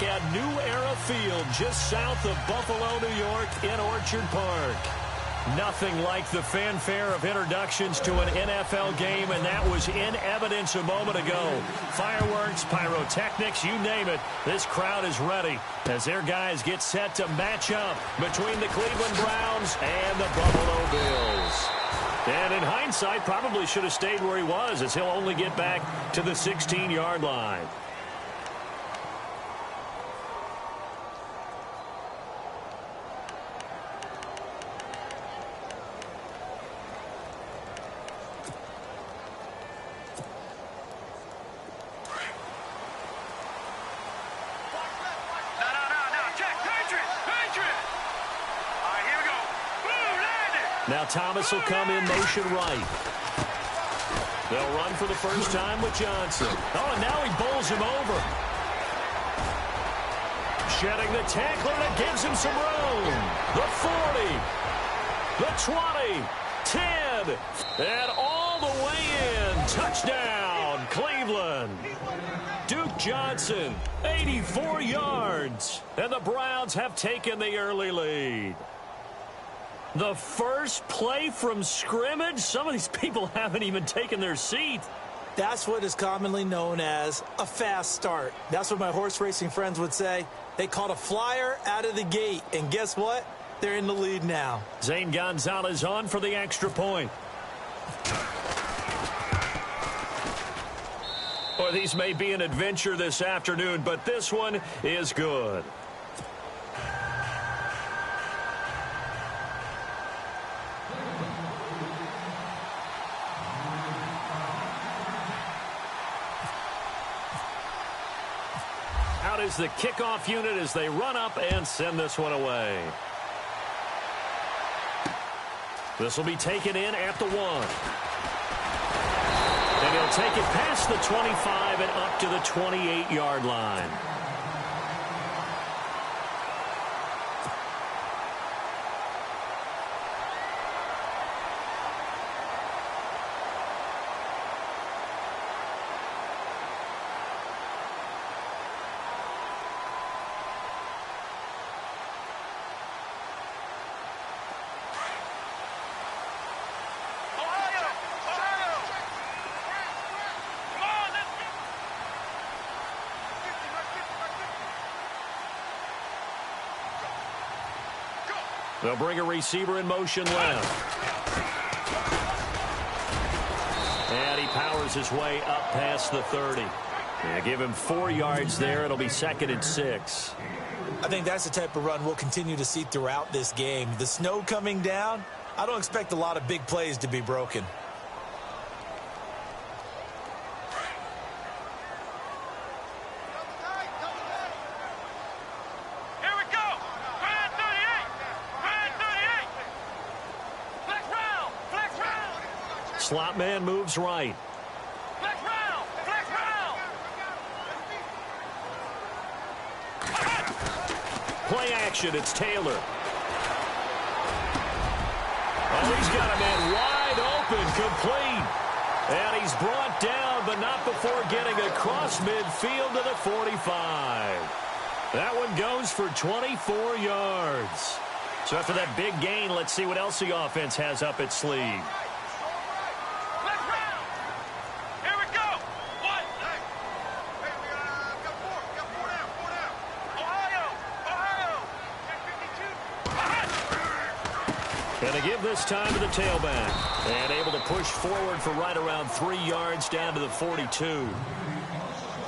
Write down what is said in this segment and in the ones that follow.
At New Era Field, just south of Buffalo, New York, in Orchard Park. Nothing like the fanfare of introductions to an NFL game, and that was in evidence a moment ago. Fireworks, pyrotechnics, you name it. This crowd is ready as their guys get set to match up between the Cleveland Browns and the Buffalo Bills. And in hindsight, probably should have stayed where he was, as he'll only get back to the 16-yard line. Now Thomas will come in motion right. They'll run for the first time with Johnson. Oh, and now he bowls him over. Shedding the tackler, and it gives him some room. The 40, the 20, 10, and all the way in. Touchdown, Cleveland. Duke Johnson, 84 yards. And the Browns have taken the early lead. The first play from scrimmage? Some of these people haven't even taken their seat. That's what is commonly known as a fast start. That's what my horse racing friends would say. They caught a flyer out of the gate, and guess what? They're in the lead now. Zane Gonzalez on for the extra point. Or these may be an adventure this afternoon, but this one is good. Out is the kickoff unit as they run up and send this one away. This will be taken in at the 1. And he'll take it past the 25 and up to the 28-yard line. They'll bring a receiver in motion left. And he powers his way up past the 30. Yeah, give him 4 yards there. It'll be 2nd and 6. I think that's the type of run we'll continue to see throughout this game. The snow coming down, I don't expect a lot of big plays to be broken. Slot man moves right. Flex round! Flex round! Play action, it's Taylor. Oh, he's got a man wide open, complete. And he's brought down, but not before getting across midfield to the 45. That one goes for 24 yards. So after that big gain, let's see what else the offense has up its sleeve. Going to give this time to the tailback. And able to push forward for right around 3 yards down to the 42.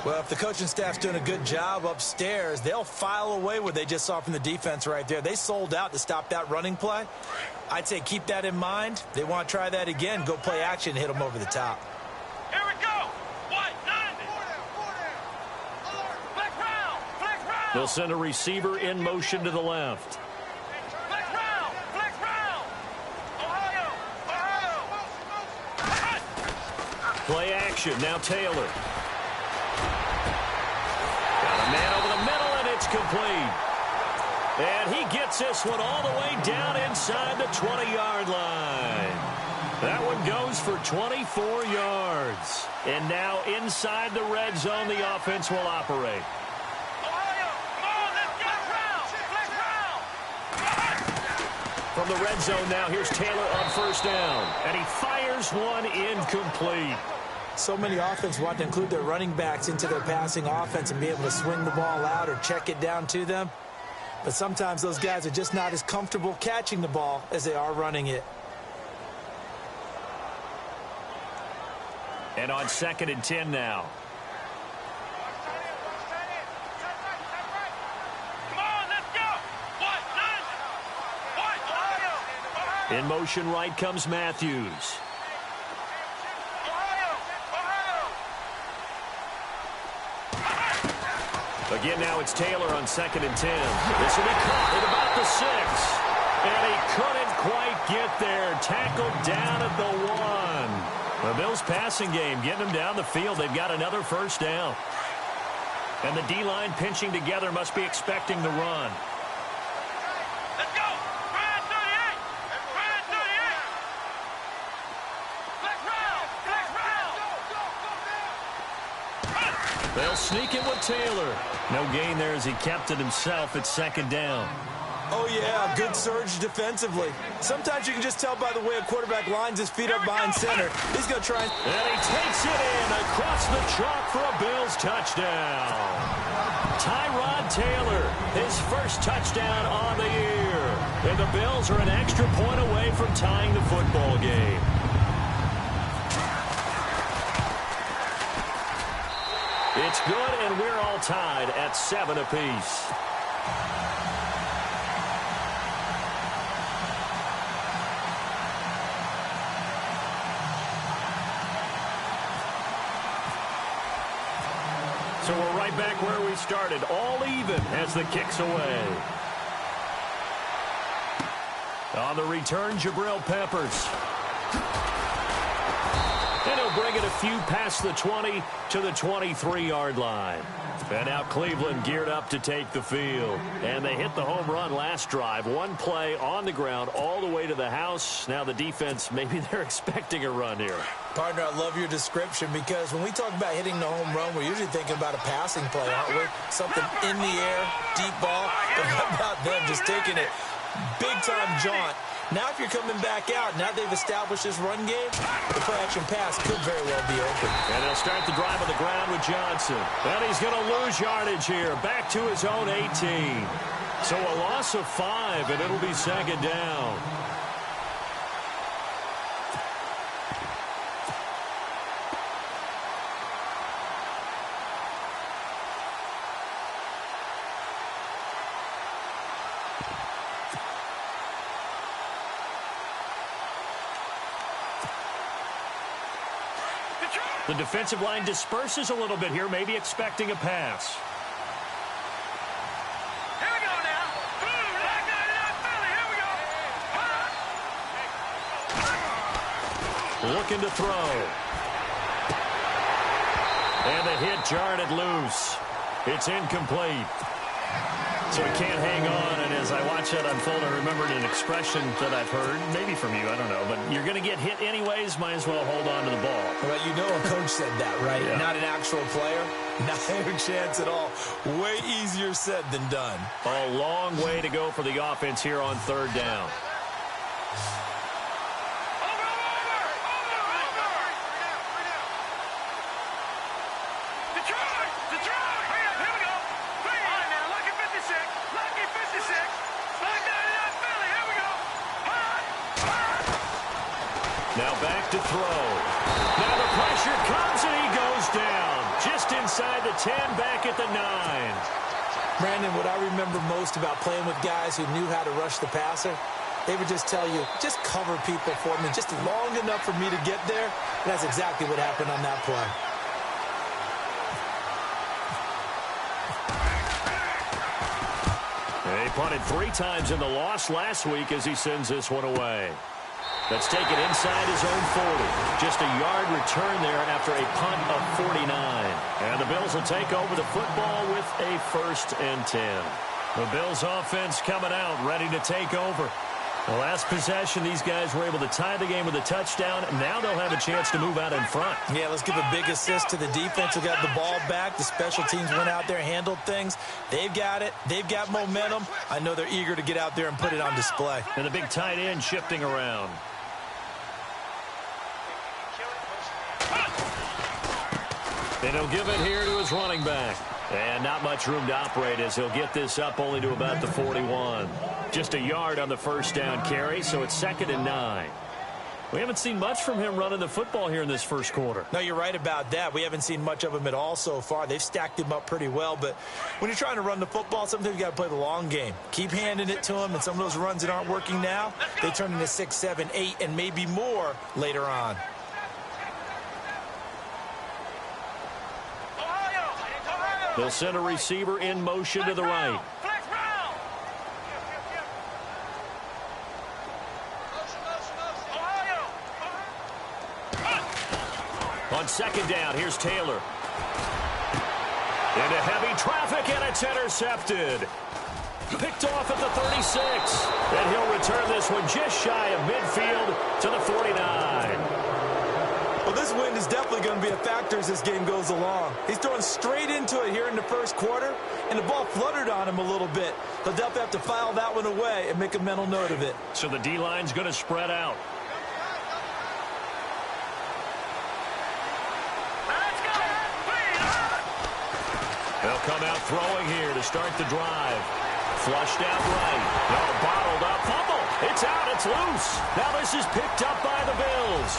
Well, if the coaching staff's doing a good job upstairs, they'll file away what they just saw from the defense right there. They sold out to stop that running play. I'd say keep that in mind. They want to try that again. Go play action and hit them over the top. Here we go. Flex round. Flex round. They'll send a receiver in motion to the left. Play action, now Taylor. Got a man over the middle, and it's complete. And he gets this one all the way down inside the 20-yard line. That one goes for 24 yards. And now inside the red zone, the offense will operate. Ohio, From the red zone now, here's Taylor on first down. And he fires one incomplete. So many offenses want to include their running backs into their passing offense and be able to swing the ball out or check it down to them. But sometimes those guys are just not as comfortable catching the ball as they are running it. And on 2nd and 10 now. Come on, let's go. What? In motion right comes Matthews. Again, now it's Taylor on 2nd and 10. This will be caught at about the 6. And he couldn't quite get there. Tackled down at the 1. The Bills passing game getting them down the field. They've got another first down. And the D-line pinching together must be expecting the run. Let's go. Ryan 38. Ryan 38. Flex round. Flex round. They'll sneak it with Taylor. No gain there as he kept it himself at 2nd down. Oh, yeah, good surge defensively. Sometimes you can just tell by the way a quarterback lines his feet up behind center. He's going to try. And he takes it in across the chalk for a Bills touchdown. Tyrod Taylor, his first touchdown on the year. And the Bills are an extra point away from tying the football game. It's good, and we're all tied at 7 apiece. So we're right back where we started, all even as the kick's away. On the return, Jabril Peppers. And he'll bring it a few past the 20 to the 23-yard line. And now Cleveland geared up to take the field. And they hit the home run last drive. One play on the ground all the way to the house. Now the defense, maybe they're expecting a run here. Partner, I love your description because when we talk about hitting the home run, we're usually thinking about a passing play, aren't we? Something in the air, deep ball. But how about them just taking it big-time jaunt? Now if you're coming back out, now they've established this run game, the play-action pass could very well be open. And they'll start the drive on the ground with Johnson. And he's going to lose yardage here, back to his own 18. So a loss of 5, and it'll be 2nd down. The defensive line disperses a little bit here, maybe expecting a pass. Here we go now. Boom, like that in Philly. Here we go. Looking to throw. And the hit jarred it loose. It's incomplete. So he can't hang on, and as I watch that unfold, I remembered an expression that I've heard, maybe from you, I don't know, but you're going to get hit anyways, might as well hold on to the ball. Well, you know a coach said that, right? Yeah. Not an actual player. Not a chance at all. Way easier said than done. A long way to go for the offense here on 3rd down. Now back to throw. Now the pressure comes and he goes down. Just inside the 10, back at the 9. Brandon, what I remember most about playing with guys who knew how to rush the passer, they would just tell you, just cover people for me, just long enough for me to get there. And that's exactly what happened on that play. He punted 3 times in the loss last week as he sends this one away. Let's take it inside his own 40. Just a yard return there after a punt of 49. And the Bills will take over the football with a 1st and 10. The Bills offense coming out, ready to take over. The last possession, these guys were able to tie the game with a touchdown. Now they'll have a chance to move out in front. Yeah, let's give a big assist to the defense who got the ball back. The special teams went out there, handled things. They've got it. They've got momentum. I know they're eager to get out there and put it on display. And the big tight end shifting around. And he'll give it here to his running back. And not much room to operate as he'll get this up only to about the 41. Just a yard on the first down carry, so it's 2nd and 9. We haven't seen much from him running the football here in this first quarter. No, you're right about that. We haven't seen much of him at all so far. They've stacked him up pretty well, but when you're trying to run the football, sometimes you got to play the long game. Keep handing it to him, and some of those runs that aren't working now, they turn into 6, 7, 8, and maybe more later on. They'll send a receiver in motion to the right. On 2nd down, here's Taylor. Into heavy traffic, and it's intercepted. Picked off at the 36. And he'll return this one just shy of midfield to the 49. Well, this wind is definitely going to be a factor as this game goes along. He's throwing straight into it here in the first quarter, and the ball fluttered on him a little bit. He'll definitely have to file that one away and make a mental note of it. So the D-line's going to spread out. They'll come out throwing here to start the drive. Flushed out right. No, bottled up. Fumble. It's out. It's loose. Now this is picked up by the Bills.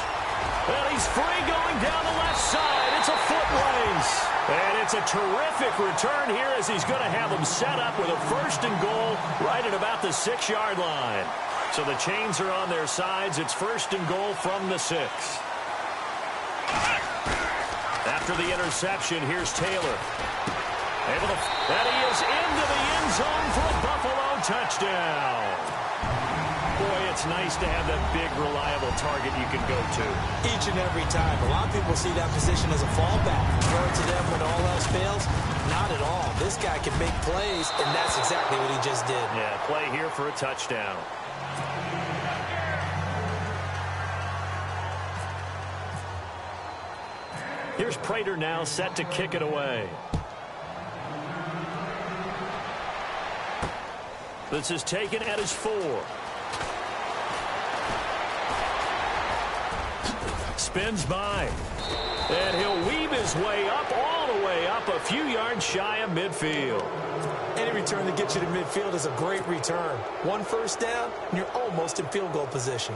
And he's free going down the left side. It's a foot race. And it's a terrific return here as he's going to have them set up with a 1st and goal right at about the 6-yard line. So the chains are on their sides. It's 1st and goal from the 6. After the interception, here's Taylor. And he is into the end zone for a Buffalo touchdown. Boy, it's nice to have that big, reliable target you can go to. Each and every time. A lot of people see that position as a fallback. Throw it to them when all else fails. Not at all. This guy can make plays, and that's exactly what he just did. Yeah, play here for a touchdown. Here's Prater now set to kick it away. This is taken at his 4. Spins by. And he'll weave his way up, all the way up, a few yards shy of midfield. Any return that gets you to midfield is a great return. 1 first down, and you're almost in field goal position.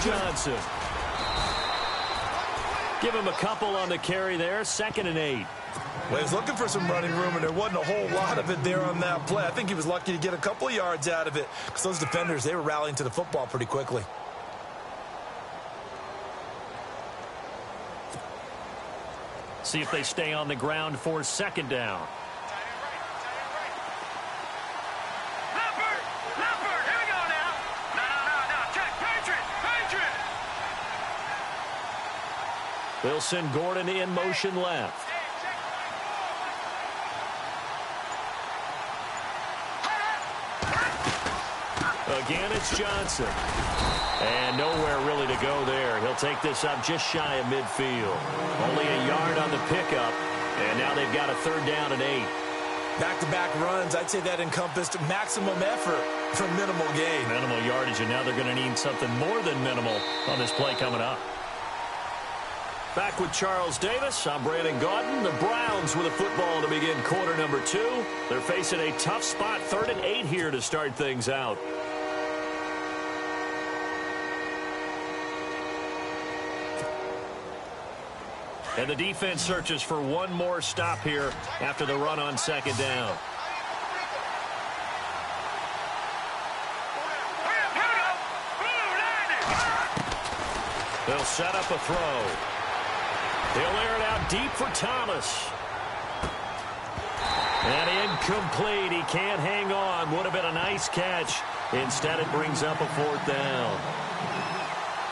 Johnson. Give him a couple on the carry there. 2nd and 8. Well, he was looking for some running room, and there wasn't a whole lot of it there on that play. I think he was lucky to get a couple of yards out of it because those defenders, they were rallying to the football pretty quickly. See if they stay on the ground for 2nd down. They'll send Gordon in motion left. Again, it's Johnson. And nowhere really to go there. He'll take this up just shy of midfield. Only a yard on the pickup. And now they've got a 3rd down and 8. Back-to-back runs, I'd say that encompassed maximum effort for minimal gain. Minimal yardage, and now they're going to need something more than minimal on this play coming up. Back with Charles Davis, I'm Brandon Gaudin. The Browns with a football to begin quarter number 2. They're facing a tough spot, 3rd and 8 here to start things out. And the defense searches for one more stop here after the run on 2nd down. They'll set up a throw. He'll air it out deep for Thomas. And incomplete. He can't hang on. Would have been a nice catch. Instead, it brings up a 4th down.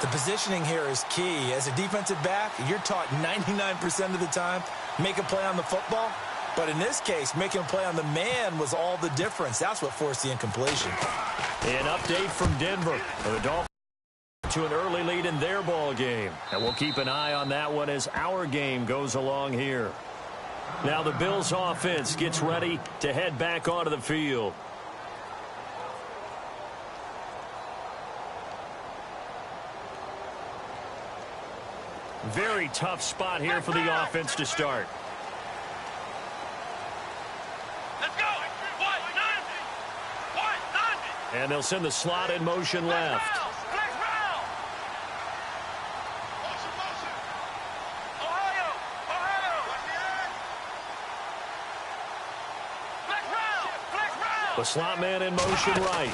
The positioning here is key. As a defensive back, you're taught 99% of the time, make a play on the football. But in this case, making a play on the man was all the difference. That's what forced the incompletion. An update from Denver. The Dolphins to an early lead in their ball game. And we'll keep an eye on that one as our game goes along here. Now the Bills offense gets ready to head back onto the field. Very tough spot here for the offense to start. Let's go. And they'll send the slot in motion left. Flex round. Ohio. Flex round. The slot man in motion right.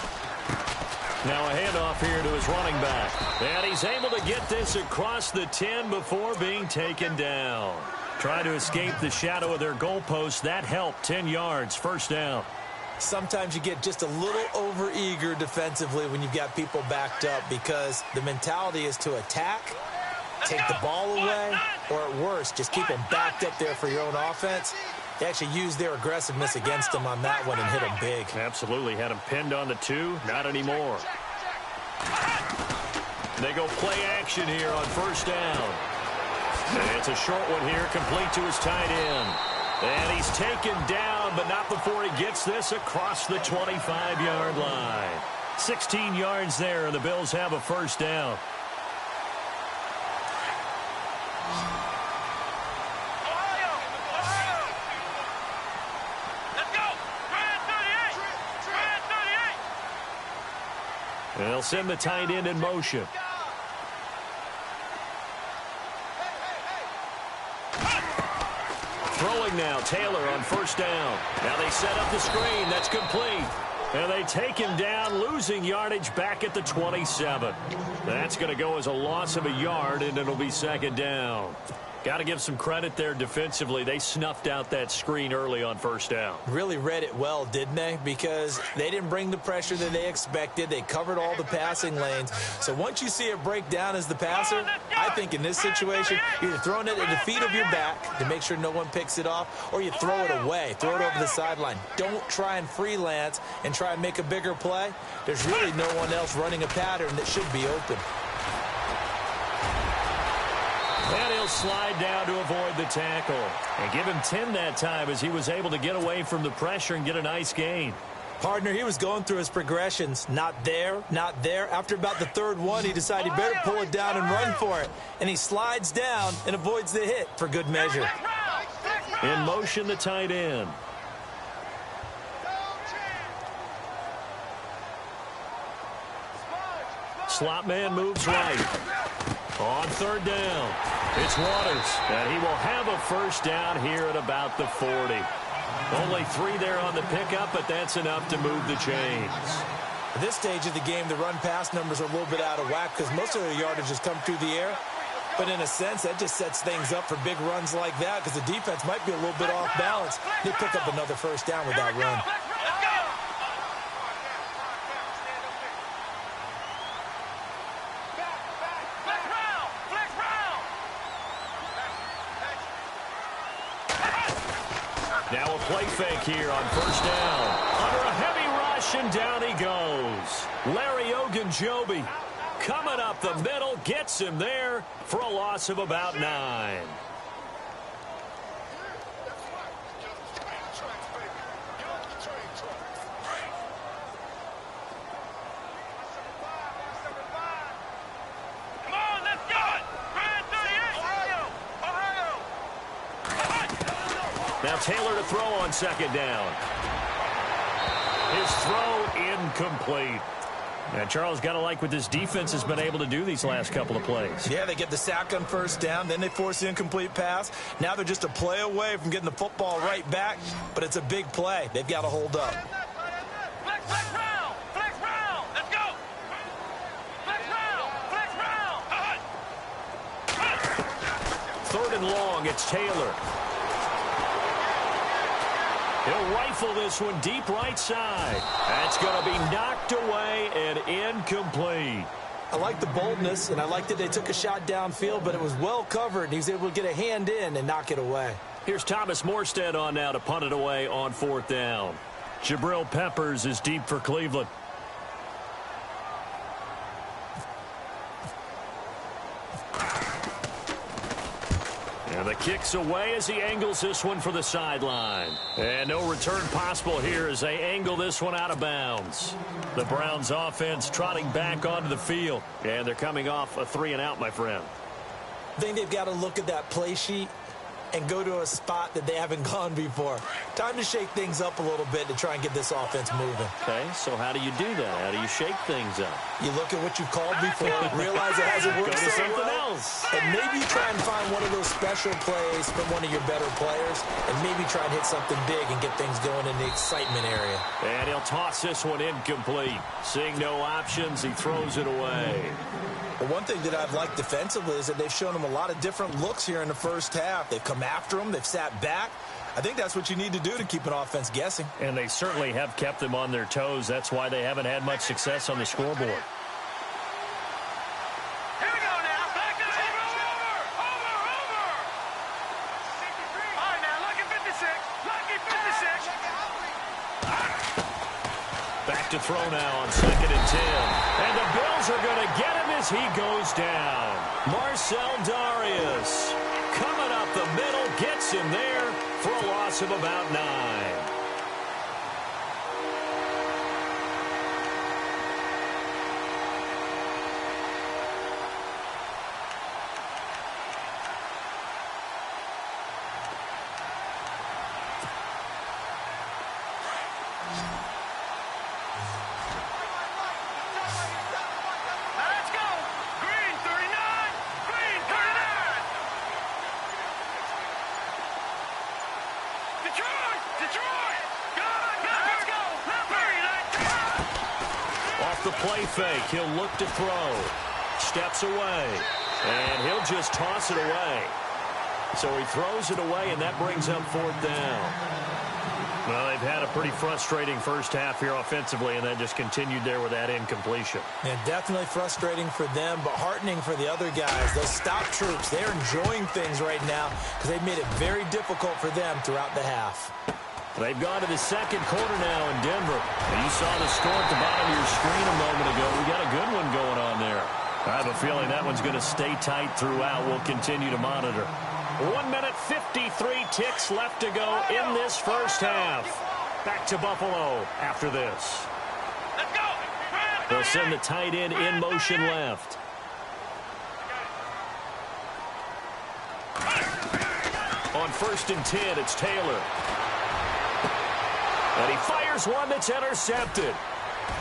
Now a handoff here to his running back. And he's able to get this across the 10 before being taken down. Trying to escape the shadow of their goalpost. That helped. 10 yards, 1st down. Sometimes you get just a little over-eager defensively when you've got people backed up because the mentality is to attack, take the ball away, or at worst, just keep them backed up there for your own offense. They actually used their aggressiveness against them on that one and hit them big. Absolutely. Had him pinned on the 2. Not anymore. They go play action here on 1st down. And it's a short one here, complete to his tight end. And he's taken down, but not before he gets this across the 25-yard line. 16 yards there, and the Bills have a 1st down. And they'll send the tight end in motion. Throwing now, Taylor on 1st down. Now they set up the screen. That's complete. And they take him down, losing yardage back at the 27. That's going to go as a loss of a yard, and it'll be 2nd down. Got to give some credit there defensively. They snuffed out that screen early on 1st down. Really read it well, didn't they? Because they didn't bring the pressure that they expected. They covered all the passing lanes. So once you see it break down as the passer, I think in this situation, you're either throwing it at the feet of your back to make sure no one picks it off, or you throw it away, throw it over the sideline. Don't try and freelance and try and make a bigger play. There's really no one else running a pattern that should be open. And he'll slide down to avoid the tackle. And give him 10 that time as he was able to get away from the pressure and get a nice gain. Partner, he was going through his progressions. Not there, not there. After about the 3rd one, he decided he better pull it down and run for it. And he slides down and avoids the hit for good measure. In motion, the tight end. Slot man moves right. On 3rd down, it's Waters, and he will have a 1st down here at about the 40. Only 3 there on the pickup, but that's enough to move the chains. At this stage of the game, the run-pass numbers are a little bit out of whack because most of their yardage has come through the air. But in a sense, that just sets things up for big runs like that because the defense might be a little bit off balance. They pick up another 1st down with that run. Now a play fake here on 1st down. Under a heavy rush, and down he goes. Larry Ogunjobi coming up the middle, gets him there for a loss of about 9. Now Taylor to throw on 2nd down. His throw incomplete. Now, Charles, got to like what this defense has been able to do these last couple of plays. Yeah, they get the sack on 1st down, then they force the incomplete pass. Now they're just a play away from getting the football right back, but it's a big play. They've got to hold up. Flex round! Flex round! Let's go! Flex round! Flex round! 3rd and long, it's Taylor. He'll rifle this one deep right side. That's going to be knocked away and incomplete. I like the boldness, and I like that they took a shot downfield, but it was well covered, and he was able to get a hand in and knock it away. Here's Thomas Morstead on now to punt it away on 4th down. Jabril Peppers is deep for Cleveland. And the kick's away as he angles this one for the sideline. And no return possible here as they angle this one out of bounds. The Browns offense trotting back onto the field. And they're coming off a 3-and-out, my friend. I think they've got to look at that play sheet and go to a spot that they haven't gone before. Time to shake things up a little bit to try and get this offense moving. Okay, so how do you do that? How do you shake things up? You look at what you've called before, realize it hasn't worked Go to so something well, else. and maybe try and find one of those special plays from one of your better players, and maybe try and hit something big and get things going in the excitement area. And he'll toss this one incomplete. Seeing no options, he throws it away. Well, one thing that I've liked defensively is that they've shown him a lot of different looks here in the first half. They've come after him. They've sat back. I think that's what you need to do to keep an offense guessing. And they certainly have kept them on their toes. That's why they haven't had much success on the scoreboard. Here we go now. Back to the over. All right, now, lucky 56. Lucky 56. Back to throw now on 2nd and 10. And the Bills are going to get him as he goes down. Marcel Darius coming up the middle, gets him there for a loss of about 9. Let's go. Green 39. Green 39. Detroit. Detroit. Go. Let's go. Off the play fake, he'll look to throw. Steps away. And he'll just toss it away. So he throws it away, and that brings up 4th down. Well, they've had a pretty frustrating first half here offensively, and that just continued there with that incompletion. Yeah, definitely frustrating for them, but heartening for the other guys. Those stop troops, they're enjoying things right now because they've made it very difficult for them throughout the half. They've gone to the second quarter now in Denver. And you saw the score at the bottom of your screen a moment ago. We got a good one going on there. I have a feeling that one's going to stay tight throughout. We'll continue to monitor. 1 minute 53 ticks left to go in this first half. Back to Buffalo after this. Let's go. They'll send the tight end in motion left. On 1st and 10, it's Taylor. And he fires one that's intercepted.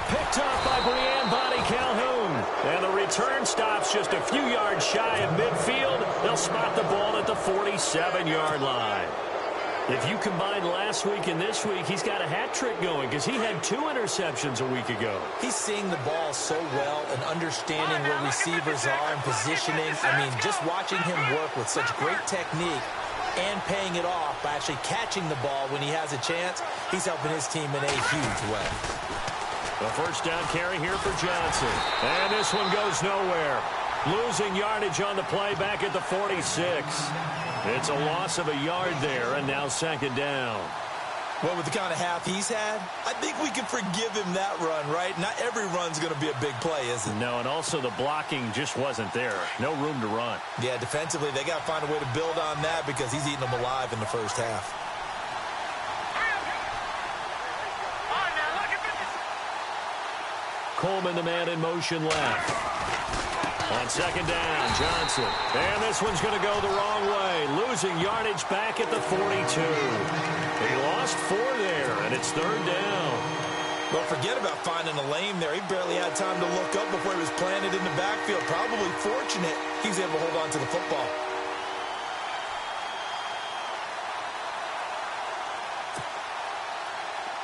Picked off by Brian Bonnie Calhoun. And the return stops just a few yards shy of midfield. They'll spot the ball at the 47-yard line. If you combine last week and this week, he's got a hat trick going because he had 2 interceptions a week ago. He's seeing the ball so well and understanding where receivers are and positioning. I mean, just watching him work with such great technique and paying it off by actually catching the ball when he has a chance, he's helping his team in a huge way. The first down carry here for Johnson. And this one goes nowhere. Losing yardage on the play back at the 46. It's a loss of a yard there, and now 2nd down. Well, with the kind of half he's had, I think we can forgive him that run, right? Not every run's going to be a big play, is it? No, and also the blocking just wasn't there. No room to run. Yeah, defensively, they got to find a way to build on that because he's eating them alive in the first half. Coleman, the man in motion left. On 2nd down, Johnson. And this one's going to go the wrong way. Losing yardage back at the 42. He lost 4 there, and it's 3rd down. Well, forget about finding a lane there. He barely had time to look up before he was planted in the backfield. Probably fortunate he was able to hold on to the football.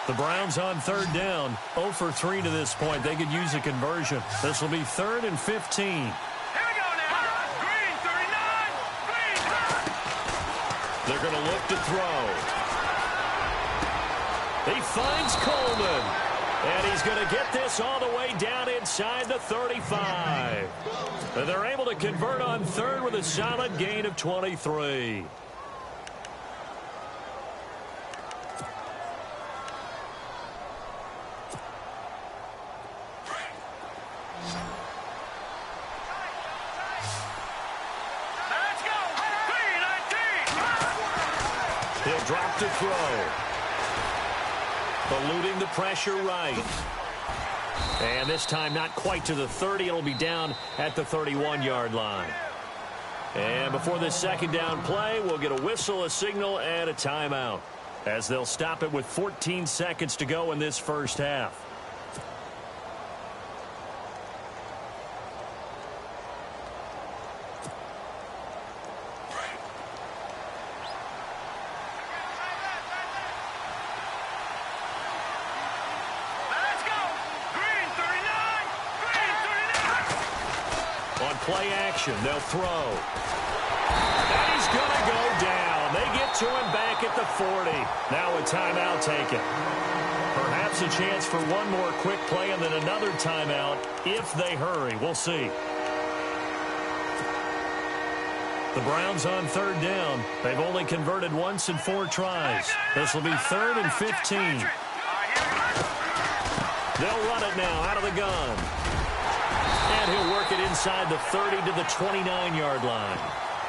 The Browns on 3rd down, 0 for 3 to this point. They could use a conversion. This will be 3rd and 15. Here we go now. Green 39. Green. They're going to look to throw. He finds Coleman. And he's going to get this all the way down inside the 35. And they're able to convert on third with a solid gain of 23. He'll drop to throw. Eluding the pressure right. And this time not quite to the 30. It'll be down at the 31-yard line. And before this second down play, we'll get a whistle, a signal, and a timeout, as they'll stop it with 14 seconds to go in this first half. Play action. They'll throw. And he's going to go down. They get to him back at the 40. Now a timeout taken. Perhaps a chance for one more quick play and then another timeout if they hurry. We'll see. The Browns on third down. They've only converted once in 4 tries. This will be 3rd and 15. They'll run it now out of the gun. And he'll work it inside the 30 to the 29-yard line.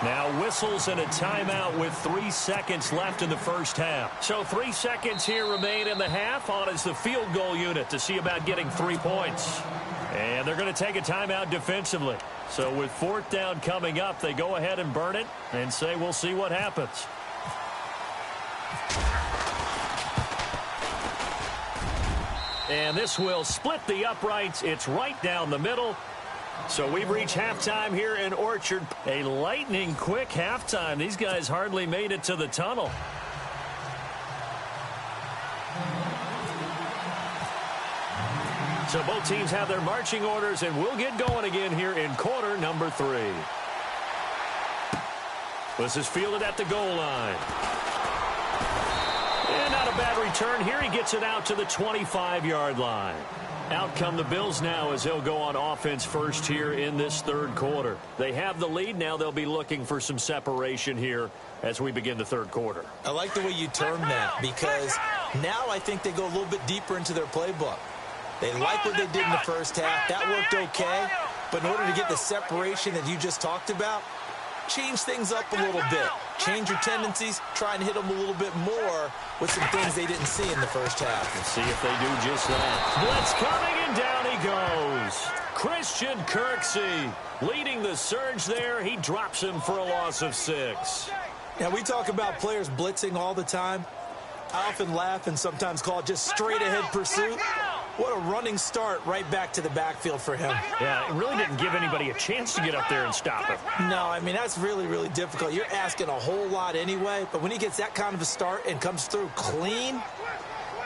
Now whistles and a timeout with 3 seconds left in the first half. So 3 seconds here remain in the half. On is the field goal unit to see about getting 3 points. And they're going to take a timeout defensively. So with 4th down coming up, they go ahead and burn it and say we'll see what happens. And this will split the uprights. It's right down the middle. So we've reached halftime here in Orchard. A lightning-quick halftime. These guys hardly made it to the tunnel. So both teams have their marching orders, and we'll get going again here in quarter number 3. This is fielded at the goal line. And not a bad return here. He gets it out to the 25-yard line. Out come the Bills now as they'll go on offense first here in this third quarter. They have the lead. Now they'll be looking for some separation here as we begin the third quarter. I like the way you term that, because now I think they go a little bit deeper into their playbook. They like what they did in the first half. That worked okay. But in order to get the separation that you just talked about, change things up a little bit. Change your tendencies. Try and hit them a little bit more with some things they didn't see in the first half. Let's see if they do just that. Blitz coming, and down he goes. Christian Kirksey leading the surge there. He drops him for a loss of 6. Now, we talk about players blitzing all the time. I often laugh and sometimes call it just straight-ahead pursuit. What a running start right back to the backfield for him. Yeah, it really didn't give anybody a chance to get up there and stop him. No, I mean, that's really, really difficult. You're asking a whole lot anyway, but when he gets that kind of a start and comes through clean,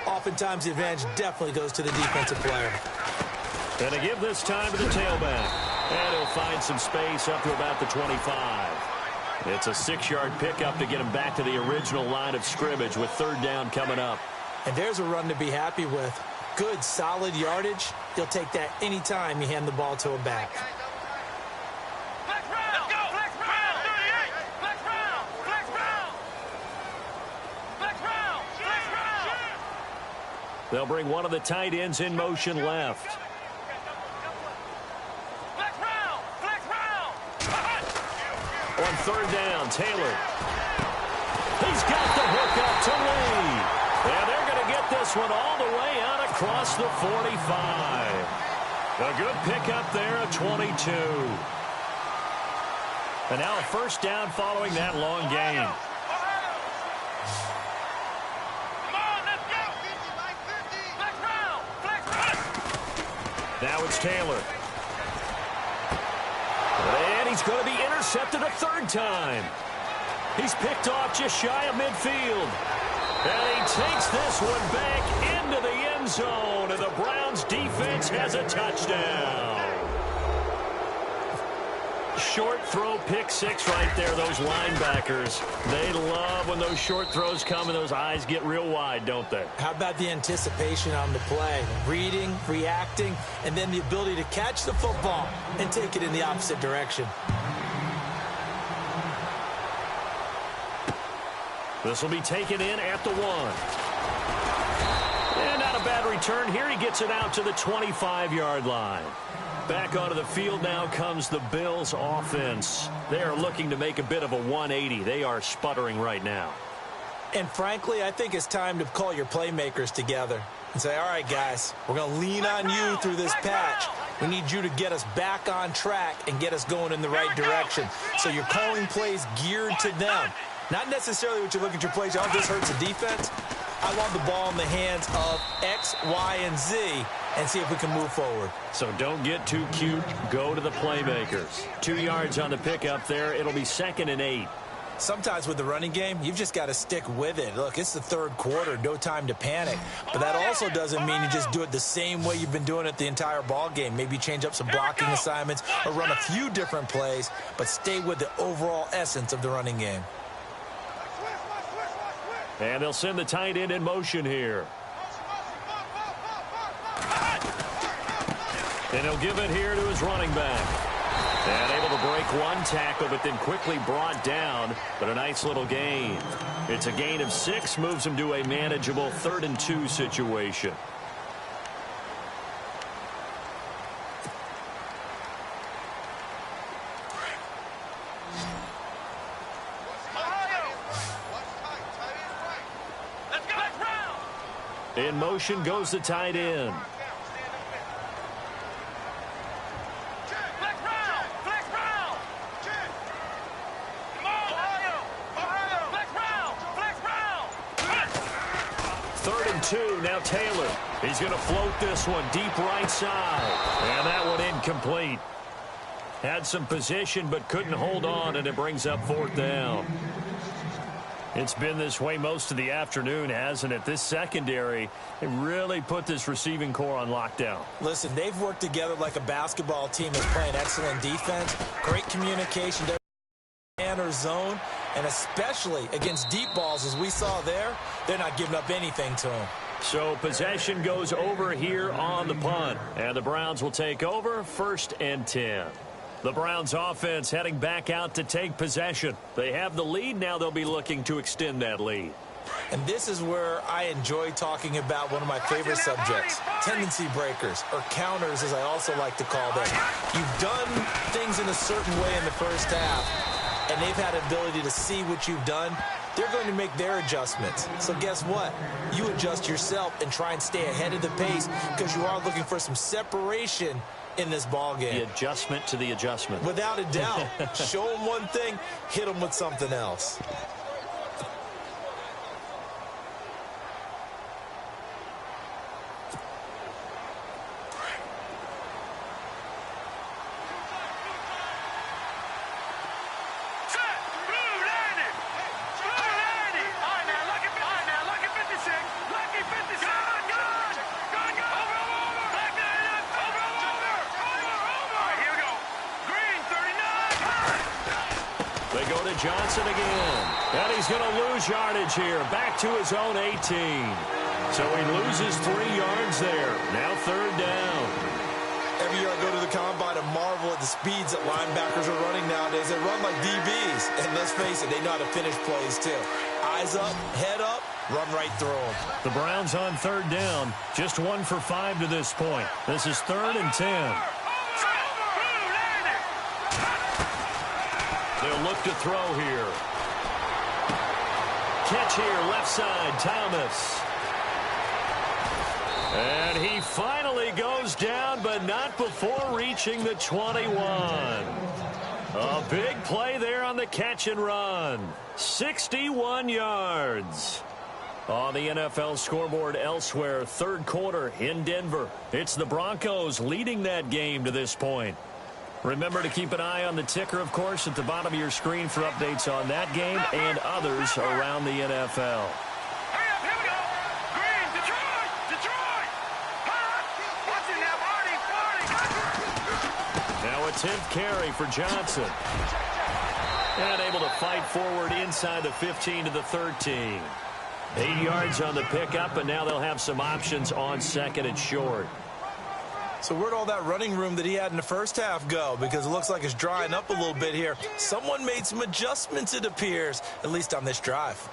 oftentimes the advantage definitely goes to the defensive player. And to give this time to the tailback. And he'll find some space up to about the 25. It's a 6-yard pickup to get him back to the original line of scrimmage with 3rd down coming up. And there's a run to be happy with. Good, solid yardage. He'll take that any time you hand the ball to a back. They'll bring one of the tight ends in motion left. On 3rd down, Taylor. He's got the hook up to Lee. And they're going to get this one all the way out across the 45. A good pickup there at 22. And now a 1st down following that long gain. Now it's Taylor. And he's going to be intercepted a 3rd time. He's picked off just shy of midfield. And he takes this one back into the end zone. And the Browns defense has a touchdown. short throw pick six right there, those linebackers. They love when those short throws come and those eyes get real wide, don't they? How about the anticipation on the play? Reading, reacting, and then the ability to catch the football and take it in the opposite direction. This will be taken in at the 1. And not a bad return here. He gets it out to the 25-yard line. Back onto the field now comes the Bills offense. They are looking to make a bit of a 180. They are sputtering right now. And frankly, I think it's time to call your playmakers together and say, all right, guys, we're going to lean on you through this patch. We need you to get us back on track and get us going in the right direction. So you're calling plays geared to them. Not necessarily what you look at your plays, oh, this hurts the defense. I want the ball in the hands of X, Y, and Z and see if we can move forward. So don't get too cute. Go to the playmakers. 2 yards on the pickup there. It'll be 2nd and 8. Sometimes with the running game, you've just got to stick with it. Look, it's the third quarter, no time to panic. But that also doesn't mean you just do it the same way you've been doing it the entire ball game. Maybe change up some blocking assignments or run a few different plays, but stay with the overall essence of the running game. And they'll send the tight end in motion here. And he'll give it here to his running back. And able to break one tackle, but then quickly brought down. But a nice little gain. It's a gain of 6, moves him to a manageable 3rd and 2 situation. In motion goes the tight end. Third and 2, now Taylor. He's going to float this one deep right side. And that one incomplete. Had some position but couldn't hold on, and it brings up 4th down. It's been this way most of the afternoon, hasn't it? This secondary, they really put this receiving core on lockdown. Listen, they've worked together like a basketball team that's playing excellent defense, great communication, man or zone, and especially against deep balls, as we saw there, they're not giving up anything to them. So possession goes over here on the punt, and the Browns will take over 1st and 10. The Browns offense heading back out to take possession. They have the lead. Now they'll be looking to extend that lead. And this is where I enjoy talking about one of my favorite subjects, tendency breakers, or counters as I also like to call them. You've done things in a certain way in the first half, and they've had the ability to see what you've done. They're going to make their adjustments. So guess what? You adjust yourself and try and stay ahead of the pace because you are looking for some separation in this ball game. The adjustment to the adjustment. Without a doubt. Show them one thing, hit them with something else. Johnson again. And he's going to lose yardage here. Back to his own 18. So he loses 3 yards there. Now 3rd down. Every year I go to the combine and marvel at the speeds that linebackers are running nowadays. They run like DBs. And let's face it, they know how to finish plays too. Eyes up, head up, run right through them. The Browns on 3rd down. Just 1 for 5 to this point. This is 3rd and 10. They'll look to throw here. Catch here, left side, Thomas. And he finally goes down, but not before reaching the 21. A big play there on the catch and run. 61 yards. On the NFL scoreboard elsewhere, 3rd quarter in Denver. It's the Broncos leading that game to this point. Remember to keep an eye on the ticker, of course, at the bottom of your screen for updates on that game and others around the NFL. Hurry up, here we go. Green, Detroit, Detroit. Watch it now, Marty. Now a 10th carry for Johnson. And able to fight forward inside the 15 to the 13. 8 yards on the pickup, and now they'll have some options on second and short. So where'd all that running room that he had in the first half go? Because it looks like it's drying up a little bit here. Someone made some adjustments, it appears, at least on this drive.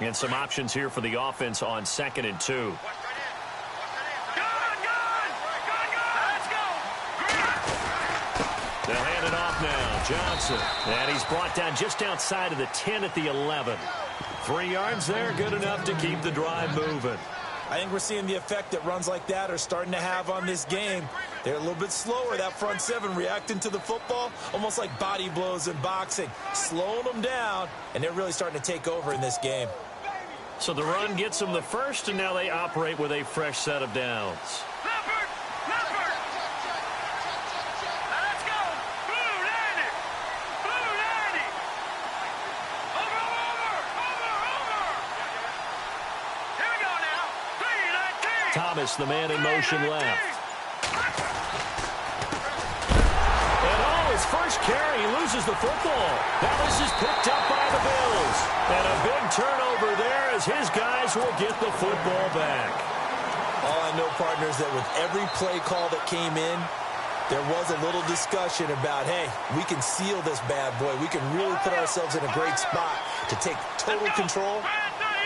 And some options here for the offense on second and 2. They'll hand it off now. Johnson. And he's brought down just outside of the 10 at the 11. 3 yards there, good enough to keep the drive moving. I think we're seeing the effect that runs like that are starting to have on this game. They're a little bit slower, that front seven, reacting to the football, almost like body blows in boxing, slowing them down, and they're really starting to take over in this game. So the run gets them the first, and now they operate with a fresh set of downs. Thomas, the man in motion left. And his first carry, he loses the football. Now this is picked up by the Bills. And a big turnover there as his guys will get the football back. All I know, partners, that with every play call that came in, there was a little discussion about, hey, we can seal this bad boy. We can really put ourselves in a great spot to take total control.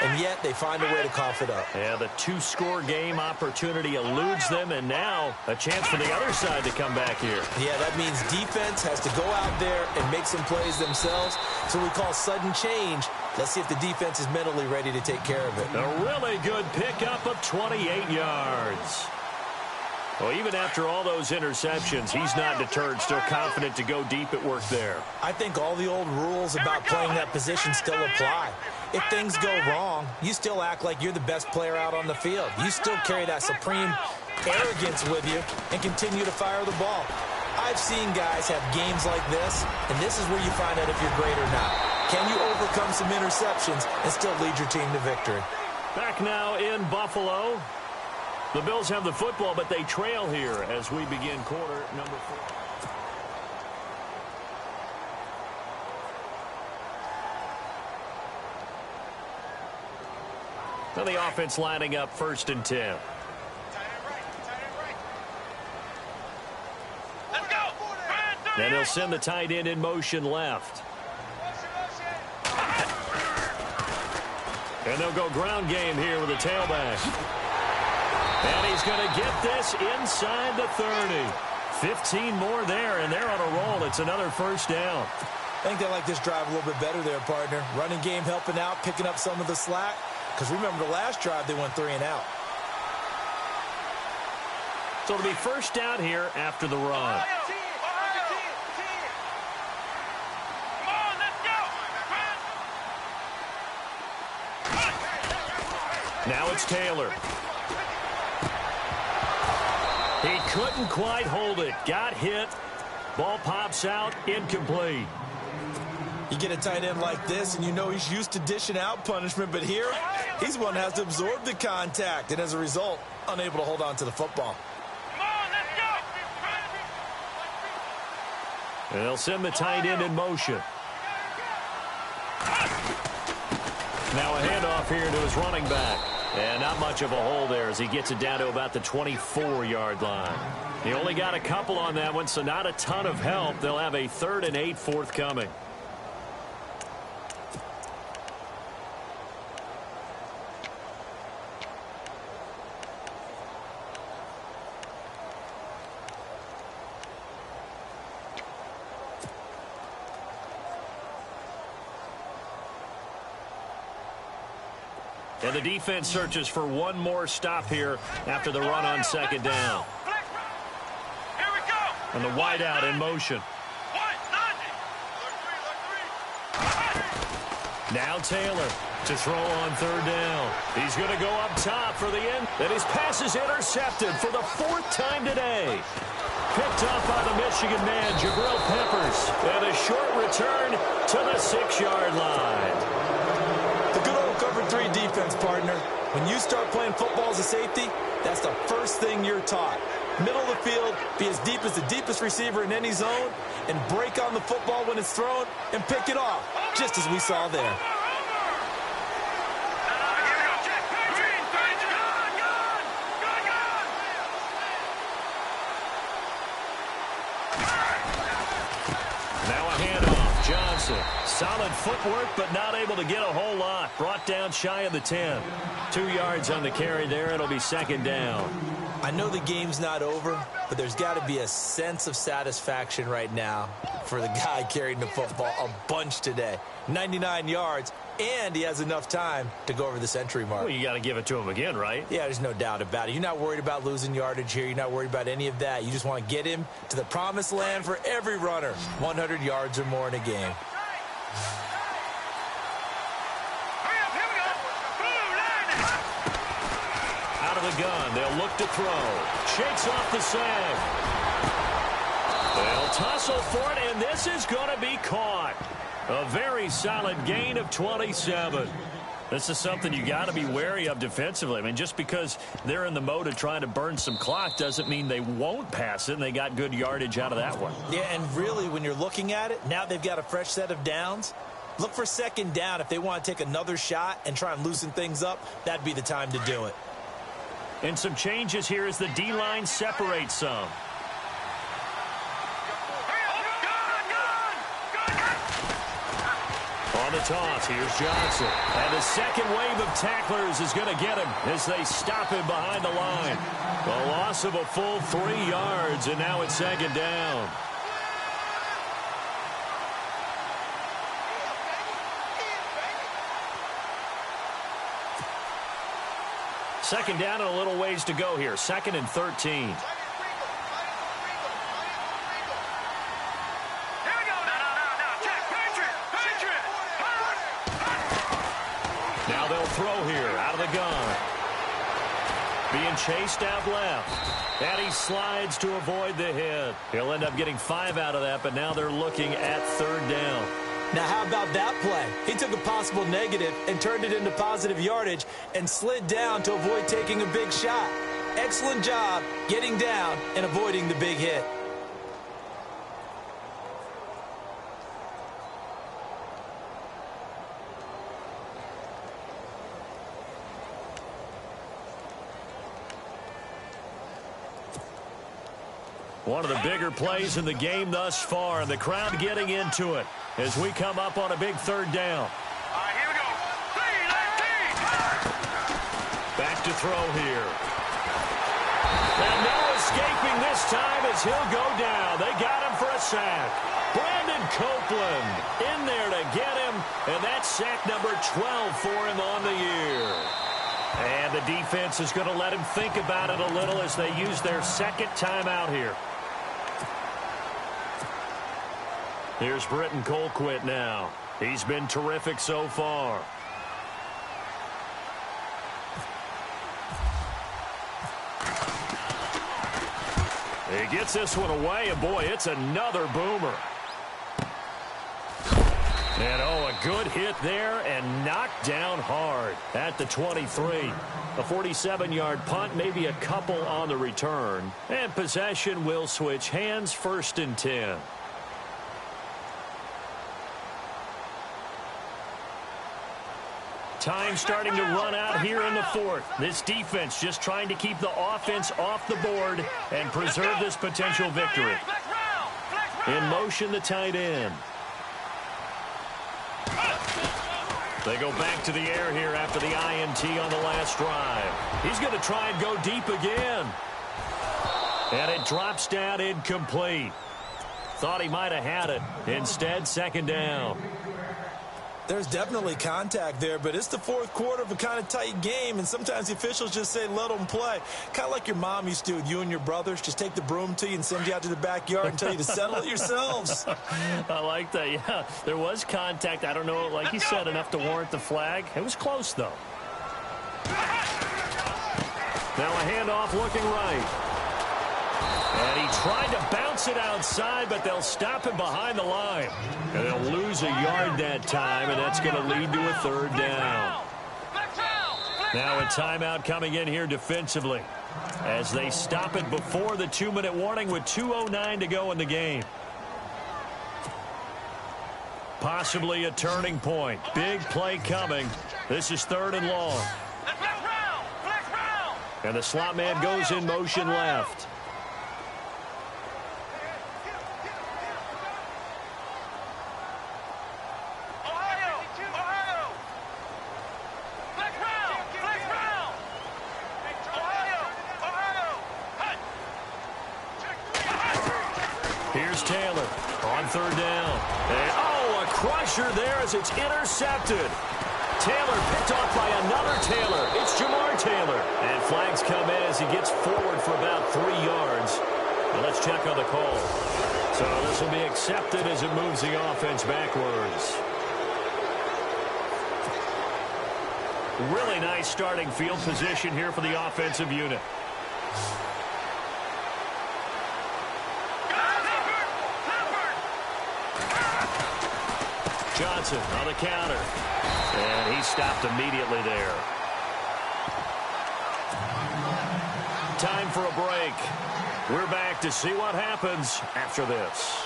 And yet they find a way to cough it up. Yeah, the 2-score game opportunity eludes them, and now a chance for the other side to come back here. Yeah, that means defense has to go out there and make some plays themselves. So we call sudden change. Let's see if the defense is mentally ready to take care of it. A really good pickup of 28 yards. Well, even after all those interceptions, he's not deterred, still confident to go deep at work there. I think all the old rules about playing that position still apply. If things go wrong, you still act like you're the best player out on the field. You still carry that supreme arrogance with you and continue to fire the ball. I've seen guys have games like this, and this is where you find out if you're great or not. Can you overcome some interceptions and still lead your team to victory? Back now in Buffalo. The Bills have the football, but they trail here as we begin quarter number 4. Now the offense lining up 1st and 10. Let's go. Then they'll send the tight end in motion left. And they'll go ground game here with a tailback. And he's going to get this inside the 30. 15 more there, and they're on a roll. It's another first down. I think they like this drive a little bit better there, partner. Running game helping out, picking up some of the slack. Because remember, the last drive, they went 3 and out. So it'll be first down here after the run. Now it's Taylor. He couldn't quite hold it. Got hit. Ball pops out. Incomplete. You get a tight end like this, and you know he's used to dishing out punishment, but here, he's one that has to absorb the contact, and as a result, unable to hold on to the football. And they'll send the tight end in motion. Now a handoff here to his running back. And not much of a hole there as he gets it down to about the 24-yard line. He only got a couple on that one, so not a ton of help. They'll have a 3rd and 8 forthcoming. And the defense searches for one more stop here after the run on 2nd down. Here we go. And the wideout in motion. Now Taylor to throw on 3rd down. He's going to go up top for the end. And his pass is intercepted for the 4th time today. Picked up by the Michigan man, Jabril Peppers. And a short return to the 6-yard line. The good old cover 3 defense, partner. When you start playing football as a safety, that's the first thing you're taught. Middle of the field, be as deep as the deepest receiver in any zone, and break on the football when it's thrown and pick it off, just as we saw there. Solid footwork, but not able to get a whole lot. Brought down shy of the 10. 2 yards on the carry there. It'll be second down. I know the game's not over, but there's got to be a sense of satisfaction right now for the guy carrying the football a bunch today. 99 yards, and he has enough time to go over the century mark. Well, you got to give it to him again, right? Yeah, there's no doubt about it. You're not worried about losing yardage here. You're not worried about any of that. You just want to get him to the promised land for every runner. 100 yards or more in a game. Out of the gun, they'll look to throw. Shakes off the sag. They'll tussle for it, and this is going to be caught. A very solid gain of 27. This is something you got to be wary of defensively. I mean, just because they're in the mode of trying to burn some clock doesn't mean they won't pass it, and they got good yardage out of that one. Yeah, and really, when you're looking at it, now they've got a fresh set of downs. Look for second down. If they want to take another shot and try and loosen things up, that'd be the time to do it. And some changes here as the D-line separates some. On the toss, here's Johnson. And the second wave of tacklers is going to get him as they stop him behind the line. A loss of a full 3 yards, and now it's second down. Second down and a little ways to go here. 2nd and 13. Now they'll throw here out of the gun. Being chased out left. And he slides to avoid the hit. He'll end up getting 5 out of that, but now they're looking at 3rd down. Now, how about that play? He took a possible negative and turned it into positive yardage and slid down to avoid taking a big shot. Excellent job getting down and avoiding the big hit. One of the bigger plays in the game thus far, and the crowd getting into it as we come up on a big 3rd down. All right, here we go. Back to throw here. And no escaping this time as he'll go down. They got him for a sack. Brandon Copeland in there to get him, and that's sack number 12 for him on the year. And the defense is going to let him think about it a little as they use their second timeout here. Here's Britton Colquitt now. He's been terrific so far. He gets this one away, and boy, it's another boomer. And oh, a good hit there and knocked down hard at the 23. A 47-yard punt, maybe a couple on the return. And possession will switch hands, 1st and 10. Time starting to run out here in the 4th. This defense just trying to keep the offense off the board and preserve this potential victory. In motion, the tight end. They go back to the air here after the INT on the last drive. He's going to try and go deep again. And it drops down incomplete. Thought he might have had it. Instead, 2nd down. There's definitely contact there, but it's the 4th quarter of a kind of tight game, and sometimes the officials just say, let them play. Kind of like your mom used to with you and your brothers. Just take the broom to you and send you out to the backyard and tell you to settle it yourselves. I like that, yeah. There was contact. I don't know, like you said, enough to warrant the flag. It was close, though. Now a handoff looking right. And he tried to bounce it outside, but they'll stop him behind the line. And they'll lose a yard that time, and that's going to lead to a 3rd down. Now a timeout coming in here defensively. as they stop it before the 2-minute warning with 2:09 to go in the game. Possibly a turning point. Big play coming. This is 3rd and long. And the slot man goes in motion left. Here's Taylor on 3rd down. And, a crusher there as it's intercepted. Taylor picked off by another Taylor. It's Jamar Taylor. And flags come in as he gets forward for about 3 yards. Now let's check on the call. So this will be accepted as it moves the offense backwards. Really nice starting field position here for the offensive unit. Johnson on the counter. And he stopped immediately there. Time for a break. We're back to see what happens after this.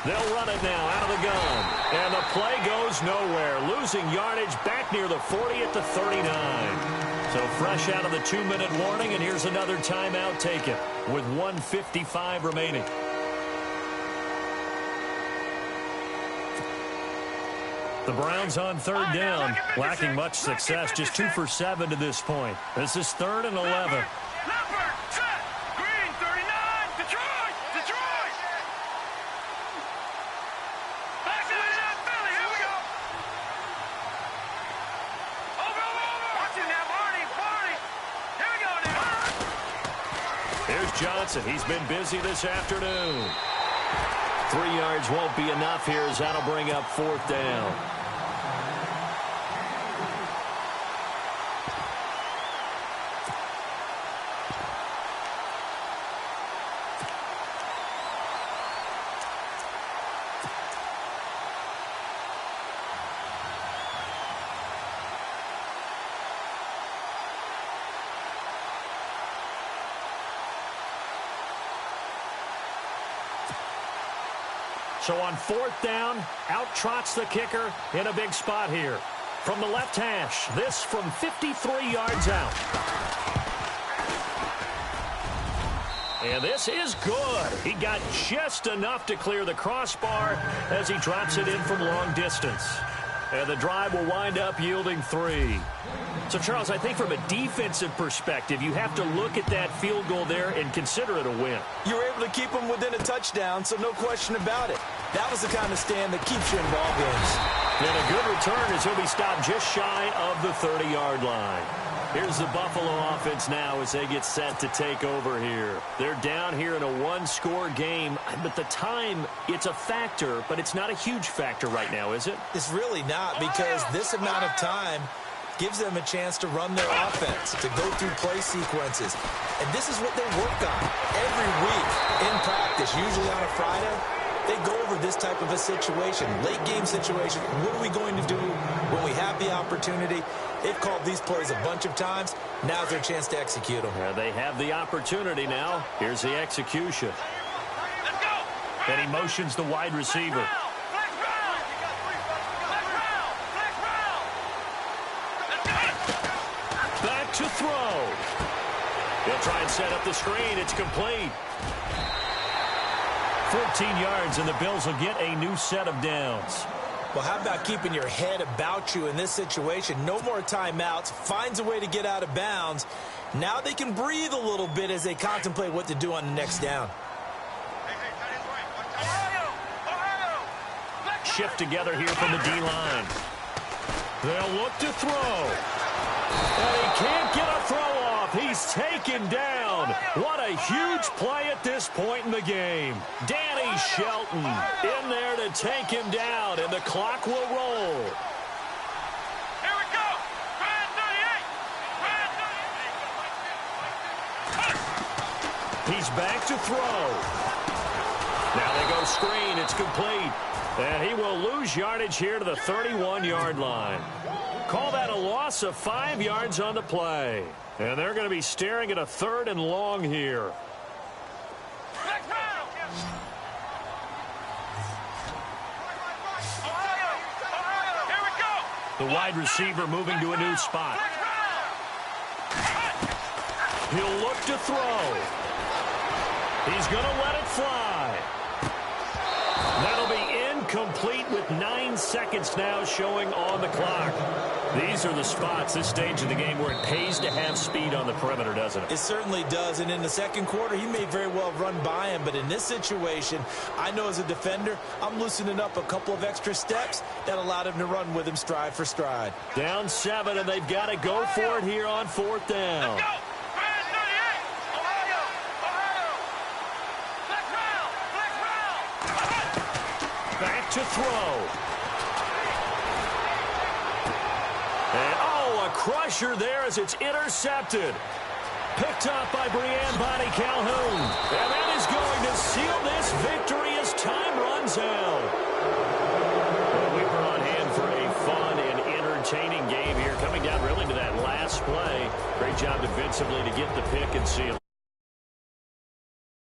They'll run it now out of the gun. And the play goes nowhere. Losing yardage back near the 40 at the 39. So fresh out of the 2-minute warning, and here's another timeout taken with 1:55 remaining. The Browns on 3rd down, lacking much success, just 2 for 7 to this point. This is 3rd and 11. Johnson, he's been busy this afternoon. 3 yards won't be enough here as that'll bring up 4th down. So on 4th down, out trots the kicker in a big spot here. From the left hash, this from 53 yards out. And this is good. He got just enough to clear the crossbar as he drops it in from long distance. And the drive will wind up yielding 3. So, Charles, I think from a defensive perspective, you have to look at that field goal there and consider it a win. You were able to keep them within a touchdown, so no question about it. That was the kind of stand that keeps you in ball games. And a good return as he'll be stopped just shy of the 30-yard line. Here's the Buffalo offense now as they get set to take over here. They're down here in a 1-score game, but the time, it's a factor, but it's not a huge factor right now, is it? It's really not, because this amount of time gives them a chance to run their offense, to go through play sequences. And this is what they work on every week in practice, usually on a Friday. They go over this type of a situation, late game situation. What are we going to do when we have the opportunity? They've called these plays a bunch of times. Now's their chance to execute them. Yeah, they have the opportunity now. Here's the execution. And he motions the wide receiver. Back to throw. He'll try and set up the screen. It's complete. 14 yards, and the Bills will get a new set of downs. Well, how about keeping your head about you in this situation? No more timeouts. Finds a way to get out of bounds. Now they can breathe a little bit as they contemplate what to do on the next down. Shift together here from the D-line. They'll look to throw. And he can't get a throw off. He's taken down. What a huge play at this point in the game. Danny Shelton in there to take him down, and the clock will roll. Here we go. Brad 38. Brad 38. He's back to throw. Now they go screen. It's complete. And he will lose yardage here to the 31-yard line. Call that a loss of 5 yards on the play. And they're going to be staring at a 3rd and long here. The wide receiver moving to a new spot. He'll look to throw. He's going to let it fly. That'll be incomplete with 9 seconds now showing on the clock. These are the spots, this stage of the game, where it pays to have speed on the perimeter, doesn't it? It certainly does, and in the second quarter, he may very well run by him, but in this situation, I know as a defender, I'm loosening up a couple of extra steps that allowed him to run with him stride for stride. Down 7, and they've got to go for it here on 4th down. Let's go! Back to throw. And, oh, a crusher there as it's intercepted. Picked up by Brianne Bonnie Calhoun. And that is going to seal this victory as time runs out. Well, we were on hand for a fun and entertaining game here, coming down really to that last play. Great job defensively to get the pick and seal.